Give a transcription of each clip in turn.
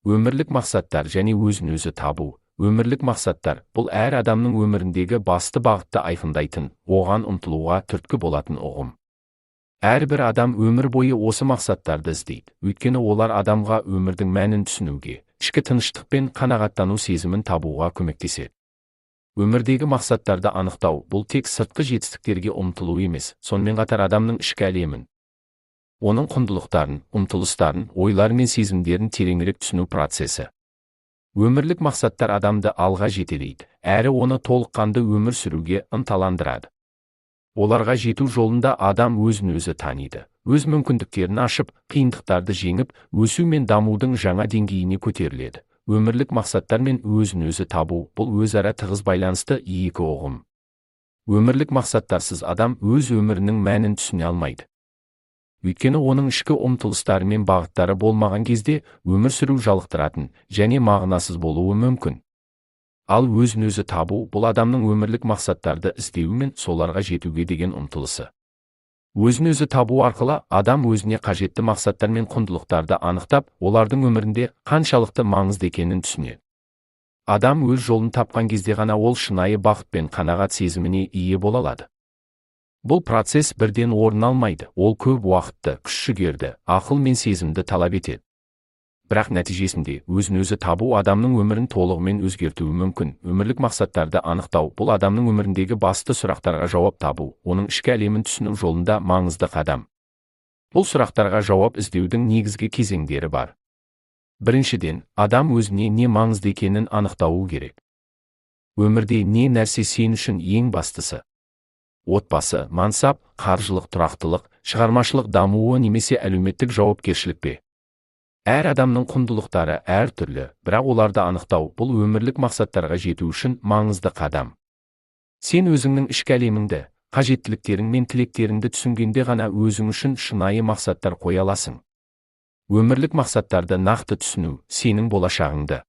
Өмірлік мақсаттар және өзін-өзі табу. Өмірлік мақсаттар – бұл әр адамның өміріндегі басты бағытты айқындайтын, оған ұмтылуға түрткі болатын ұғым. Әрбір адам өмір бойы осы мақсаттарды іздейді, өйткені олар адамға өмірдің мәнін түсінуге, ішкі тыныштық пен қанағаттану сезімін табуға көмектеседі. Өмірдегі мақсаттарды анықтау – бұл тек сыртқы жетістіктерге ұмтылу емес, сонымен қатар адамның ішкі әлемін, оның құндылықтарын, ұмтылыстарын, ойлары мен сезімдерін тереңірек түсіну процесі. Өмірлік мақсаттар адамды алға жетелейді, әрі оны толыққанды өмір сүруге ынталандырады. Оларға жету жолында адам өзін-өзі таниды, өз мүмкіндіктерін ашып, қиындықтарды жеңіп, өсу мен дамудың жаңа деңгейіне көтеріледі. Өмірлік мақсаттар мен өзін-өзі табу – бұл өзара тығыз байланысты екі ұғым. Өмірлік мақсаттарсыз адам өз өмірінің мәнін түсіне алмайды. Өйткені оның ішкі ұмтылыстары мен бағыттары болмаған кезде өмір сүру жалықтыратын және мағынасыз болуы мүмкін. Ал өзін-өзі табу – бұл адамның өмірлік мақсаттарды іздеуі мен соларға жетуге деген ұмтылысы. Өзін-өзі табу арқылы адам өзіне қажетті мақсаттар мен құндылықтарды анықтап, олардың өмірінде қаншалықты маңызды екенін түсінеді. Адам өз жолын тапқан кезде ғана ол шынайы бақыт пен қанағат сезіміне ие бола алады. Бұл процесс бірден орын алмайды, ол көп уақытты, күш-жігерді, ақыл мен сезімді талап етеді. Бірақ нәтижесінде өзін-өзі табу адамның өмірін толығымен өзгертуі мүмкін. Өмірлік мақсаттарды анықтау – бұл адамның өміріндегі басты сұрақтарға жауап табу, оның ішкі әлемін түсіну жолында маңызды қадам. Бұл сұрақтарға жауап іздеудің негізгі кезеңдері бар. Біріншіден, адам өзіне не маңызды екенін анықтауы керек. Өмірде не нәрсе сен үшін ең бастысы? Отбасы, мансап, қаржылық тұрақтылық, шығармашылық дамуы немесе әлеуметтік жауапкершілік пе? Әр адамның құндылықтары әр түрлі, бірақ оларды анықтау – бұл өмірлік мақсаттарға жету үшін маңызды қадам. Сен өзіңнің ішкі әлеміңді, қажеттіліктерің мен тілектеріңді түсінгенде ғана өзің үшін шынайы мақсаттар қоя аласың. Өмірлік мақсаттарды нақты түсіну – сенің болашағыңды,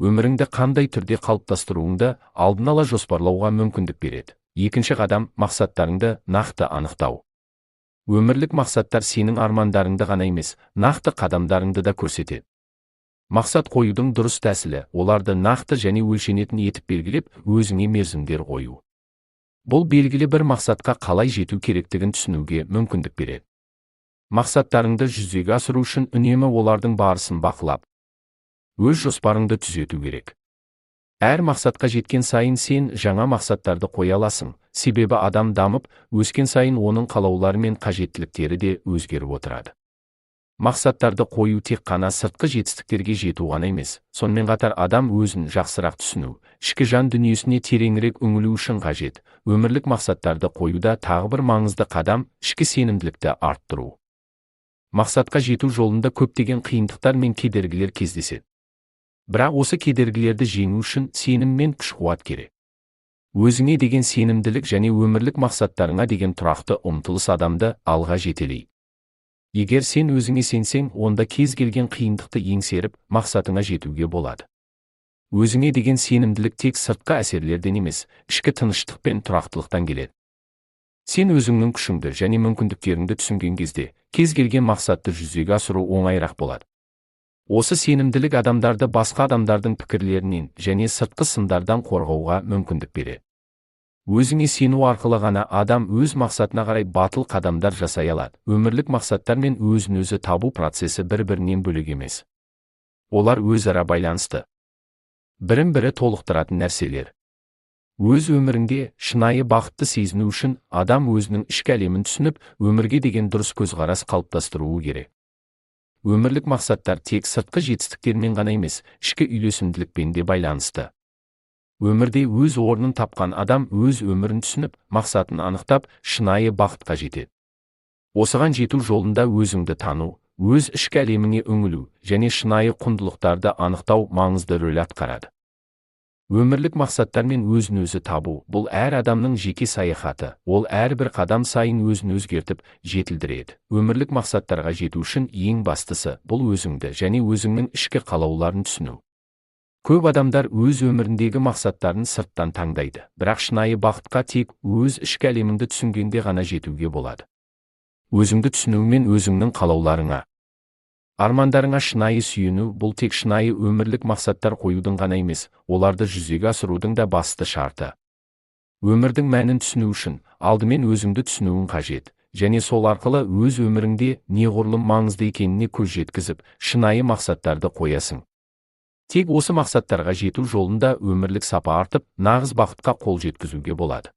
өміріңді қандай түрде қалыптастыруыңды алдын ала жоспарлауға мүмкіндік береді. Екінші қадам – мақсаттарыңды нақты анықтау. Өмірлік мақсаттар сенің армандарыңды ғана емес, нақты қадамдарыңды да көрсетеді. Мақсат қоюдың дұрыс тәсілі – оларды нақты және өлшенетін етіп белгілеп, өзіңе мерзімдер қою. Бұл белгілі бір мақсатқа қалай жету керектігін түсінуге мүмкіндік береді. Мақсаттарыңды жүзеге асыру үшін үнемі олардың барысын бақылап, өз жоспарыңды түзету керек. Әр мақсатқа жеткен сайын сен жаңа мақсаттарды қоя аласың, себебі адам дамып, өскен сайын оның қалаулары мен қажеттіліктері де өзгеріп отырады. Мақсаттарды қою тек қана сыртқы жетістіктерге жету ғана емес, сонымен қатар адам өзін жақсырақ түсіну, ішкі жан дүниесіне тереңірек үңілу үшін қажет. Өмірлік мақсаттарды қоюда тағы бір маңызды қадам – ішкі сенімділікті арттыру. Мақсатқа жету жолында көптеген қиындықтар мен кедергілер кездеседі. Бірақ осы кедергілерді жеңу үшін сенім мен күш-қуат керек. Өзіңе деген сенімділік және өмірлік мақсаттарыңа деген тұрақты ұмтылыс адамды алға жетелейді. Егер сен өзіңе сенсең, онда кез келген қиындықты еңсеріп, мақсатыңа жетуге болады. Өзіңе деген сенімділік тек сыртқы әсерлерден емес, ішкі тыныштық пен тұрақтылықтан келеді. Сен өзіңнің күшіңді және мүмкіндіктеріңді түсінген кезде, кез келген мақсатты жүзеге асыру оңайырақ болады. Осы сенімділік адамдарды басқа адамдардың пікірлерінен және сыртқы сындардан қорғауға мүмкіндік береді. Өзіңе сену арқылы ғана адам өз мақсатына қарай батыл қадамдар жасай алады. Өмірлік мақсаттар мен өзін-өзі табу процесі бір-бірінен бөлек емес. Олар өзара байланысты. Бірін-бірі толықтыратын нәрселер. Өз өмірінде шынайы бақытты сезіну үшін адам өзінің ішкі әлемін түсініп, өмірге деген дұрыс көзқарас қалыптастыруы керек. Өмірлік мақсаттар тек сыртқы жетістіктермен ғана емес, ішкі үйлесімділікпен де байланысты. Өмірде өз орнын тапқан адам өз өмірін түсініп, мақсатын анықтап, шынайы бақытқа жетеді. Осыған жету жолында өзіңді тану, өз ішкі әлеміңе үңілу және шынайы құндылықтарды анықтау маңызды рөл атқарады. Өмірлік мақсаттар мен өзін-өзі табу – бұл әр адамның жеке саяхаты, ол әрбір қадам сайын өзін өзгертіп, жетілдіреді. Өмірлік мақсаттарға жету үшін ең бастысы – бұл өзіңді және өзіңнің ішкі қалауларын түсіну. Көп адамдар өз өміріндегі мақсаттарын сырттан таңдайды, бірақ шынайы бақытқа тек өз ішкі әлеміңді түсінгенде ғана жетуге болады. Өзіңді түсіну мен өзіңнің қалауларыңа Армандарыңа шынайы сүйіну бұл тек шынайы өмірлік мақсаттар қоюдың ғана емес, оларды жүзеге асырудың да басты шарты. Өмірдің мәнін түсіну үшін, алдымен өзіңді түсінуің қажет, және сол арқылы өз өміріңде неғұрлым маңызды екеніне көз жеткізіп, шынайы мақсаттарды қоясың. Тек осы мақсаттарға жету жолында өмірлік сапа артып, нағыз бақытқа қол жеткізуге болады.